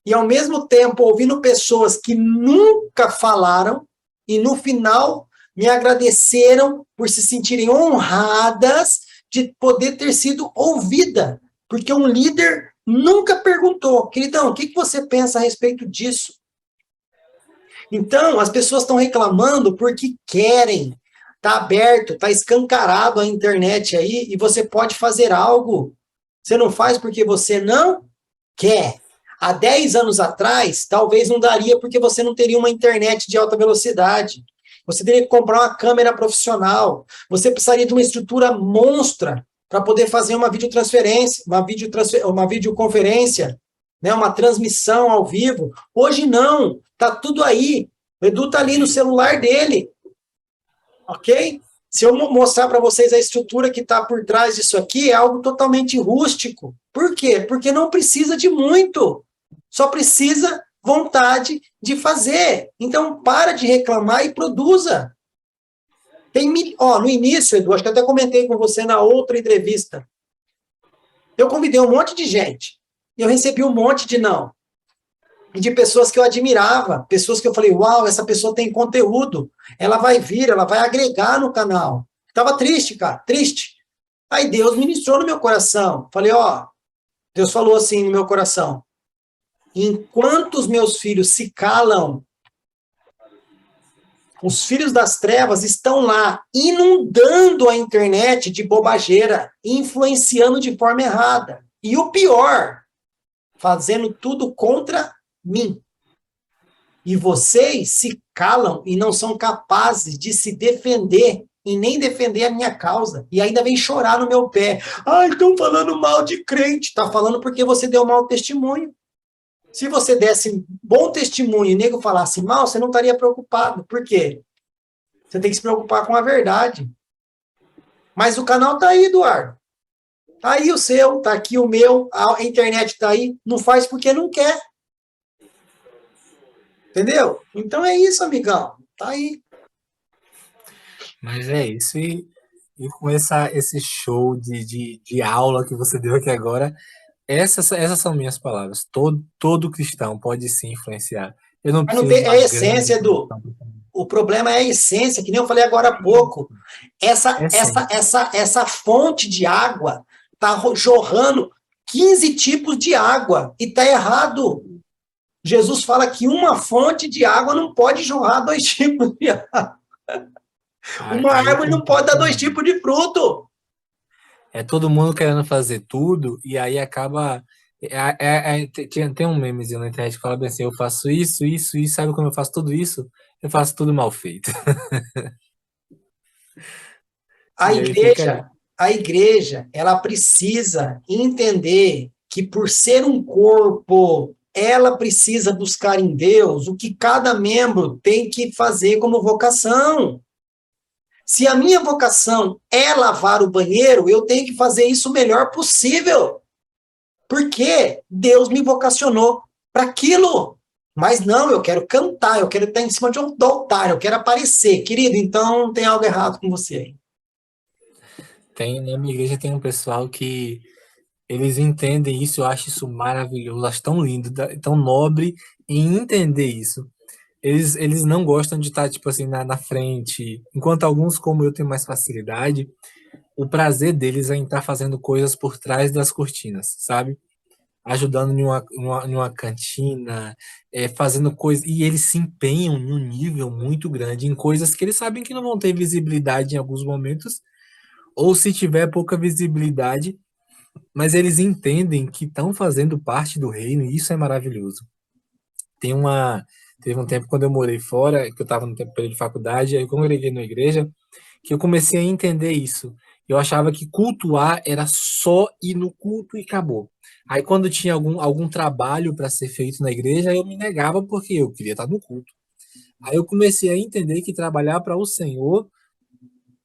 E, ao mesmo tempo, ouvindo pessoas que nunca falaram e, no final, me agradeceram por se sentirem honradas de poder ter sido ouvida. Porque um líder nunca perguntou, queridão, o que você pensa a respeito disso? Então, as pessoas estão reclamando porque querem. Está aberto, está escancarado a internet aí e você pode fazer algo. Você não faz porque você não quer. Há 10 anos atrás, talvez não daria porque você não teria uma internet de alta velocidade. Você teria que comprar uma câmera profissional. Você precisaria de uma estrutura monstra para poder fazer uma videotransferência, uma videoconferência, né, uma transmissão ao vivo. Hoje não, está tudo aí. O Edu tá ali no celular dele, ok? Se eu mostrar para vocês a estrutura que está por trás disso aqui, é algo totalmente rústico. Por quê? Porque não precisa de muito. Só precisa vontade de fazer. Então, para de reclamar e produza. No início, Edu, acho que eu até comentei com você na outra entrevista. Eu convidei um monte de gente. E eu recebi um monte de não. E de pessoas que eu admirava. Pessoas que eu falei, uau, essa pessoa tem conteúdo. Ela vai vir, ela vai agregar no canal. Tava triste, cara, triste. Aí Deus ministrou no meu coração. Falei, Deus falou assim no meu coração. Enquanto os meus filhos se calam, os filhos das trevas estão lá, inundando a internet de bobageira, influenciando de forma errada. E o pior, fazendo tudo contra mim. E vocês se calam e não são capazes de se defender e nem defender a minha causa. E ainda vem chorar no meu pé. Ai, estão falando mal de crente. Está falando porque você deu mau testemunho. Se você desse bom testemunho e o nego falasse mal, você não estaria preocupado. Por quê? Você tem que se preocupar com a verdade. Mas o canal está aí, Eduardo. Está aí o seu, está aqui o meu, a internet está aí. Não faz porque não quer. Entendeu? Então é isso, amigão. Tá aí. Mas é isso. E com esse show de aula que você deu aqui agora, essas são minhas palavras. Todo cristão pode se influenciar. Eu não Mas não preciso de tem, uma é a grande essência, Edu. produção. O problema é a essência, que nem eu falei agora há pouco. Essa, É essa, sim. essa, essa fonte de água está jorrando 15 tipos de água e está errado. Jesus fala que uma fonte de água não pode jorrar dois tipos de água. Uma Aí eu árvore não pode concordo dar dois também. tipos de fruto. É todo mundo querendo fazer tudo, e aí acaba. Tem um memezinho na internet que fala bem assim: eu faço isso, isso, isso, sabe como eu faço tudo isso? Eu faço tudo mal feito. A E aí fica aí. igreja, a igreja, ela precisa entender que por ser um corpo, ela precisa buscar em Deus o que cada membro tem que fazer como vocação. Se a minha vocação é lavar o banheiro, eu tenho que fazer isso o melhor possível. Porque Deus me vocacionou para aquilo. Mas não, eu quero cantar, eu quero estar em cima de um altar, eu quero aparecer. Querido, então tem algo errado com você aí. Na minha igreja tem um pessoal que eles entendem isso, eu acho isso maravilhoso, acho tão lindo, tão nobre em entender isso. Eles não gostam de estar, tipo assim, na frente. Enquanto alguns, como eu, têm mais facilidade, o prazer deles é em estar fazendo coisas por trás das cortinas, sabe? Ajudando em uma cantina, fazendo coisas. E eles se empenham em um nível muito grande em coisas que eles sabem que não vão ter visibilidade em alguns momentos, ou se tiver pouca visibilidade, mas eles entendem que estão fazendo parte do reino e isso é maravilhoso. Tem uma, teve um tempo quando eu morei fora, que eu estava no tempo período de faculdade, aí eu congreguei na igreja, que eu comecei a entender isso. Eu achava que cultuar era só ir no culto e acabou. Aí quando tinha algum trabalho para ser feito na igreja, eu me negava porque eu queria estar no culto. Aí eu comecei a entender que trabalhar para o Senhor,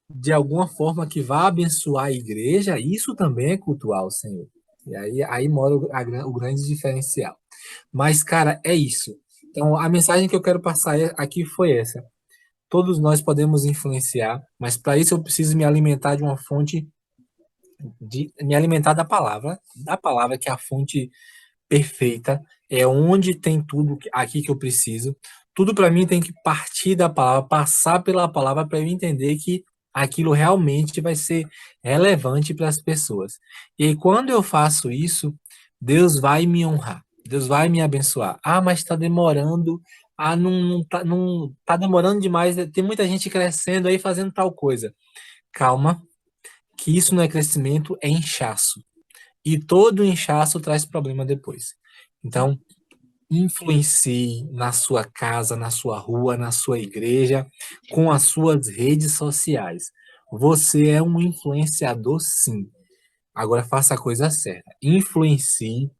de alguma forma que vá abençoar a igreja, isso também é cultuar o Senhor. E aí mora o grande diferencial. Mas, cara, é isso. Então, a mensagem que eu quero passar aqui foi essa. Todos nós podemos influenciar, mas para isso eu preciso me alimentar de uma fonte, me alimentar da palavra que é a fonte perfeita, é onde tem tudo aqui que eu preciso. Tudo para mim tem que partir da palavra, passar pela palavra para eu entender que aquilo realmente vai ser relevante para as pessoas. E aí, quando eu faço isso, Deus vai me honrar, Deus vai me abençoar. Ah, mas está demorando. Ah, não tá demorando demais. Tem muita gente crescendo aí fazendo tal coisa. Calma, que isso não é crescimento, é inchaço. E todo inchaço traz problema depois. Então, influencie na sua casa, na sua rua, na sua igreja, com as suas redes sociais. Você é um influenciador, sim. Agora faça a coisa certa. Influencie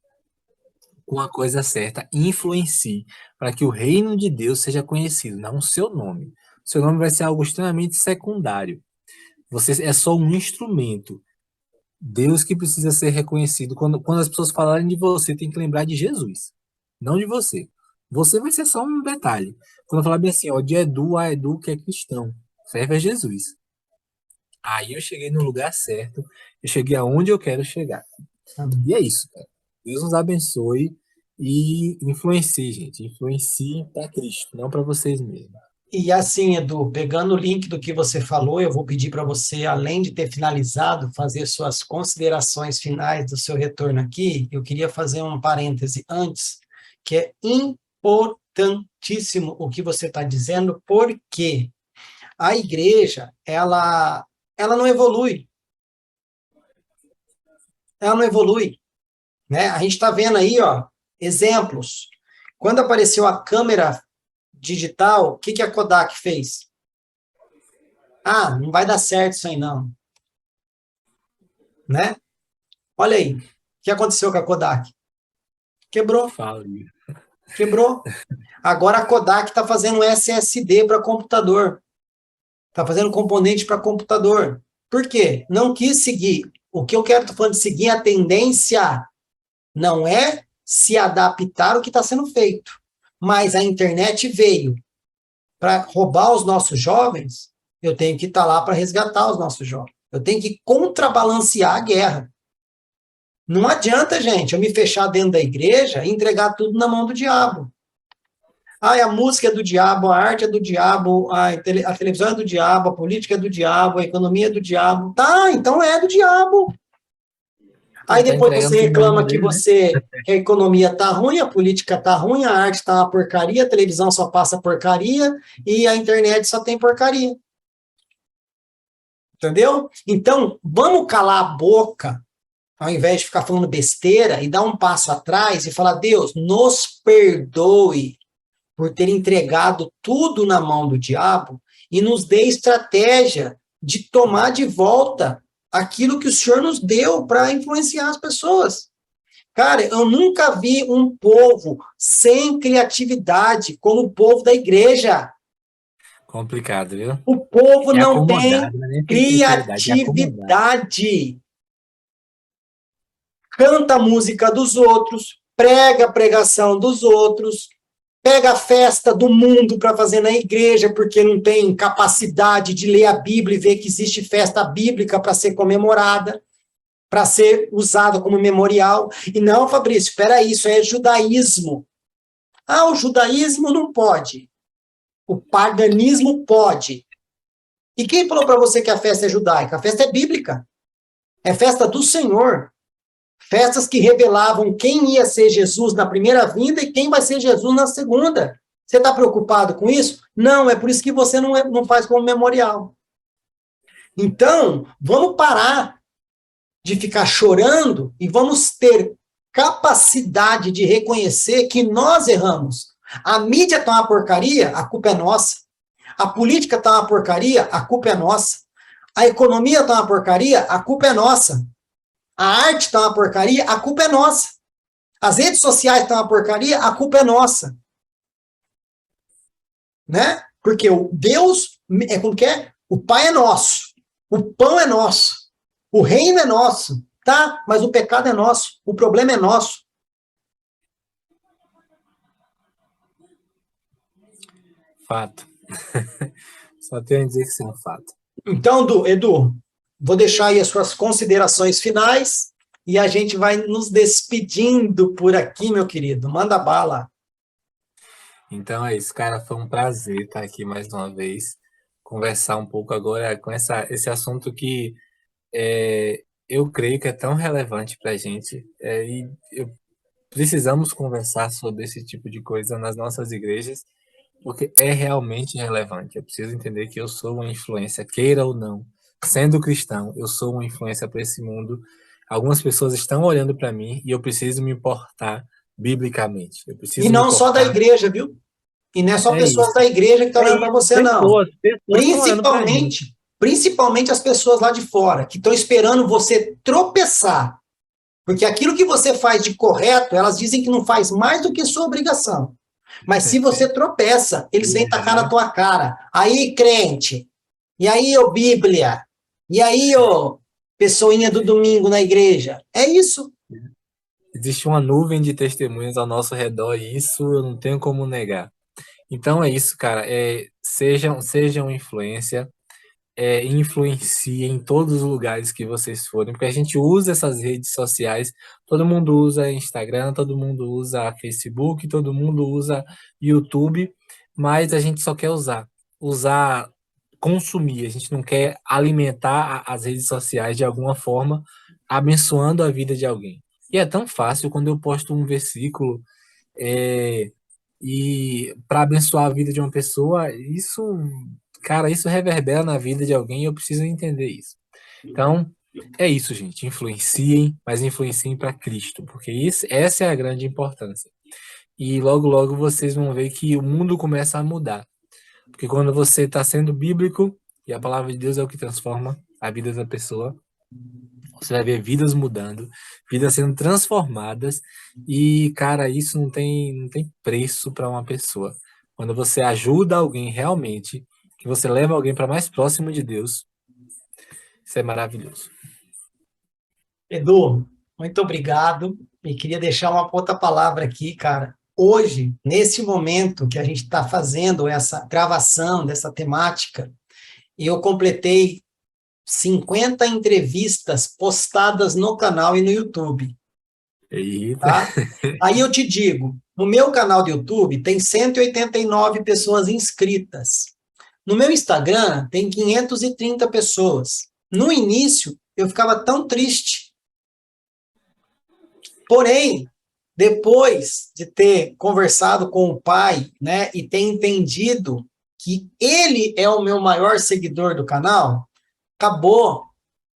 com a coisa certa, influencie para que o reino de Deus seja conhecido, não o seu nome. O seu nome vai ser algo extremamente secundário. Você é só um instrumento. Deus que precisa ser reconhecido. Quando as pessoas falarem de você, tem que lembrar de Jesus, não de você. Você vai ser só um detalhe. Quando eu falar bem assim, ó, de Edu a Edu que é cristão, serve a Jesus. Aí eu cheguei no lugar certo, eu cheguei aonde eu quero chegar. E é isso, cara. Deus nos abençoe e influencie, gente. Influencie para Cristo, não para vocês mesmos. E assim, Edu, pegando o link do que você falou, eu vou pedir para você, além de ter finalizado, fazer suas considerações finais do seu retorno aqui. Eu queria fazer um parêntese antes, que é importantíssimo o que você está dizendo, porque a igreja, ela não evolui. Ela não evolui, né? A gente está vendo aí, ó, exemplos. Quando apareceu a câmera digital, o que a Kodak fez? Ah, não vai dar certo isso aí, não. Né? Olha aí, o que aconteceu com a Kodak? Quebrou. Fala aí. Quebrou. Agora a Kodak está fazendo SSD para computador. Está fazendo componente para computador. Por quê? Não quis seguir. O que eu quero estar falando de seguir a tendência não é se adaptar ao que está sendo feito. Mas a internet veio para roubar os nossos jovens, eu tenho que estar lá para resgatar os nossos jovens. Eu tenho que contrabalancear a guerra. Não adianta, gente, eu me fechar dentro da igreja e entregar tudo na mão do diabo. Ah, a música é do diabo, a arte é do diabo, a televisão é do diabo, a política é do diabo, a economia é do diabo. Tá, então é do diabo. Aí depois você reclama que que a economia tá ruim, a política tá ruim, a arte tá uma porcaria, a televisão só passa porcaria e a internet só tem porcaria. Entendeu? Então, vamos calar a boca, ao invés de ficar falando besteira, e dar um passo atrás e falar, Deus, nos perdoe por ter entregado tudo na mão do diabo e nos dê estratégia de tomar de volta aquilo que o Senhor nos deu para influenciar as pessoas. Cara, eu nunca vi um povo sem criatividade como o povo da igreja. Complicado, viu? O povo É não tem né? criatividade. Canta a música dos outros, prega a pregação dos outros, pega a festa do mundo para fazer na igreja, porque não tem capacidade de ler a Bíblia e ver que existe festa bíblica para ser comemorada, para ser usada como memorial. E não, Fabrício, espera aí, isso é judaísmo. Ah, o judaísmo não pode. O paganismo pode. E quem falou para você que a festa é judaica? A festa é bíblica. É festa do Senhor. Festas que revelavam quem ia ser Jesus na primeira vinda e quem vai ser Jesus na segunda. Você está preocupado com isso? Não, é por isso que você não faz como memorial. Então, vamos parar de ficar chorando e vamos ter capacidade de reconhecer que nós erramos. A mídia está uma porcaria, a culpa é nossa. A política está uma porcaria, a culpa é nossa. A economia está uma porcaria, a culpa é nossa. A arte está uma porcaria, a culpa é nossa. As redes sociais estão uma porcaria, a culpa é nossa. Né? Porque o Deus é como que é? O Pai é nosso. O pão é nosso. O reino é nosso. Tá? Mas o pecado é nosso. O problema é nosso. Fato. Só tenho a dizer que isso é um fato. Então, Edu, vou deixar aí as suas considerações finais e a gente vai nos despedindo por aqui, meu querido. Manda bala. Então é isso, cara. Foi um prazer estar aqui mais uma vez, conversar um pouco agora com esse assunto que eu creio que é tão relevante para a gente. Precisamos conversar sobre esse tipo de coisa nas nossas igrejas, porque é realmente relevante. Eu preciso entender que eu sou uma influência, queira ou não. Sendo cristão, eu sou uma influência para esse mundo. Algumas pessoas estão olhando para mim e eu preciso me importar biblicamente. Eu preciso E não só da igreja, viu? E não é só pessoas da igreja que estão olhando para você, não. Principalmente as pessoas lá de fora, que estão esperando você tropeçar Porque aquilo que você faz de correto, elas dizem que não faz mais do que sua obrigação. Mas se você tropeça, eles vêm tacar na tua cara. Aí, crente. E aí, ô Bíblia. E aí, ô pessoinha do domingo na igreja. É isso. Existe uma nuvem de testemunhas ao nosso redor e isso eu não tenho como negar. Então é isso, cara. Sejam influência, influenciem em todos os lugares que vocês forem, porque a gente usa essas redes sociais, todo mundo usa Instagram, todo mundo usa Facebook, todo mundo usa YouTube, mas a gente só quer usar, consumir, a gente não quer alimentar as redes sociais de alguma forma, abençoando a vida de alguém. E é tão fácil quando eu posto um versículo, é, e para abençoar a vida de uma pessoa, isso, cara, isso reverbera na vida de alguém e eu preciso entender isso. Então, é isso, gente. Influenciem, mas influenciem para Cristo, porque essa é a grande importância. E logo, logo vocês vão ver que o mundo começa a mudar. Porque quando você está sendo bíblico, e a palavra de Deus é o que transforma a vida da pessoa, você vai ver vidas mudando, vidas sendo transformadas, e, cara, isso não tem preço para uma pessoa. Quando você ajuda alguém realmente, que você leva alguém para mais próximo de Deus, isso é maravilhoso. Edu, muito obrigado. E queria deixar uma outra palavra aqui, cara. Hoje, nesse momento que a gente está fazendo essa gravação dessa temática, eu completei 50 entrevistas postadas no canal e no YouTube. Eita. Tá? Aí eu te digo, no meu canal do YouTube tem 189 pessoas inscritas. No meu Instagram tem 530 pessoas. No início, eu ficava tão triste. Porém, depois de ter conversado com o pai, né, e ter entendido que ele é o meu maior seguidor do canal, acabou.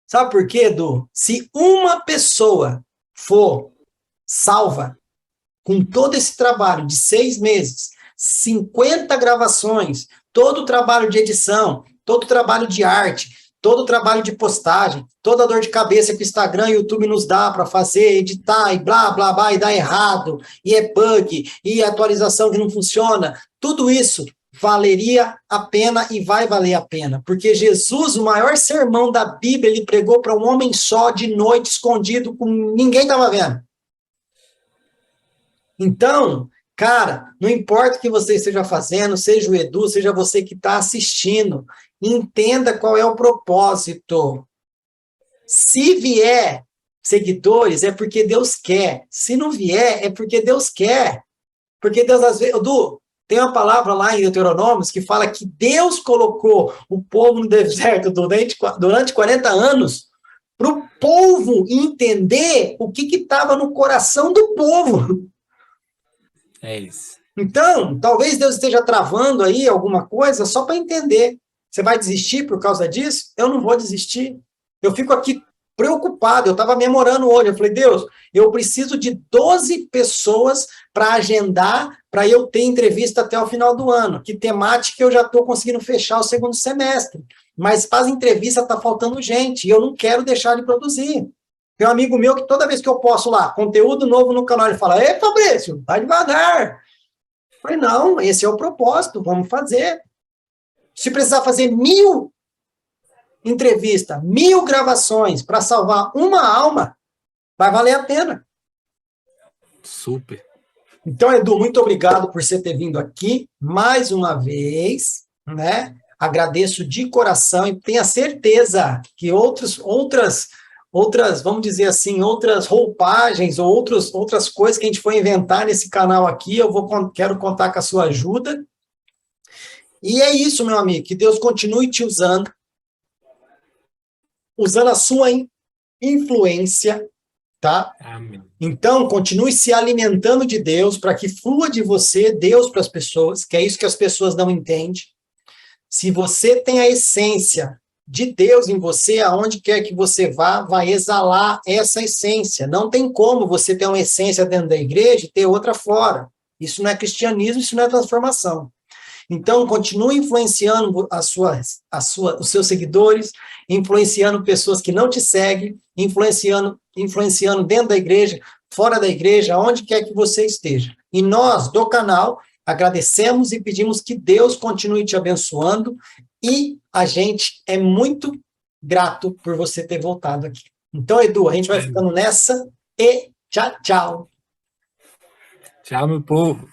Sabe por quê, Edu? Se uma pessoa for salva com todo esse trabalho de 6 meses, 50 gravações, todo o trabalho de edição, todo o trabalho de arte, todo o trabalho de postagem, toda a dor de cabeça que o Instagram e o YouTube nos dá para fazer, editar e blá, blá, blá, e dá errado, e é bug, e atualização que não funciona, tudo isso valeria a pena e vai valer a pena, porque Jesus, o maior sermão da Bíblia, ele pregou para um homem só, de noite, escondido, com ninguém estava vendo. Então, cara, não importa o que você esteja fazendo, seja o Edu, seja você que está assistindo, entenda qual é o propósito. Se vier seguidores, é porque Deus quer. Se não vier, é porque Deus quer. Porque Deus, às vezes, Edu, tem uma palavra lá em Deuteronômios que fala que Deus colocou o povo no deserto durante 40 anos para o povo entender o que estava no coração do povo. É isso. Então, talvez Deus esteja travando aí alguma coisa só para entender. Você vai desistir por causa disso? Eu não vou desistir. Eu fico aqui preocupado. Eu estava memorando hoje. Eu falei, Deus, eu preciso de 12 pessoas para agendar, para eu ter entrevista até o final do ano. Que temática eu já estou conseguindo fechar o segundo semestre. Mas para as entrevistas está faltando gente. E eu não quero deixar de produzir. Tem um amigo meu que toda vez que eu posto lá conteúdo novo no canal, ele fala, ei, Fabrício, vai devagar. Eu falei, não, esse é o propósito, vamos fazer. Se precisar fazer 1000 entrevistas, 1000 gravações para salvar uma alma, vai valer a pena. Super. Então, Edu, muito obrigado por você ter vindo aqui mais uma vez, né? Agradeço de coração e tenha certeza que outras, vamos dizer assim, outras roupagens ou outras coisas que a gente for inventar nesse canal aqui, quero contar com a sua ajuda. E é isso, meu amigo, que Deus continue te usando a sua influência, tá? Amém. Então, continue se alimentando de Deus para que flua de você Deus para as pessoas, que é isso que as pessoas não entendem. Se você tem a essência de Deus em você, aonde quer que você vá, vai exalar essa essência. Não tem como você ter uma essência dentro da igreja e ter outra fora. Isso não é cristianismo, isso não é transformação. Então, continue influenciando os seus seguidores, influenciando pessoas que não te seguem, influenciando dentro da igreja, fora da igreja, onde quer que você esteja. E nós, do canal, agradecemos e pedimos que Deus continue te abençoando, e a gente é muito grato por você ter voltado aqui. Então, Edu, a gente vai ficando nessa, e tchau, tchau. Tchau, meu povo.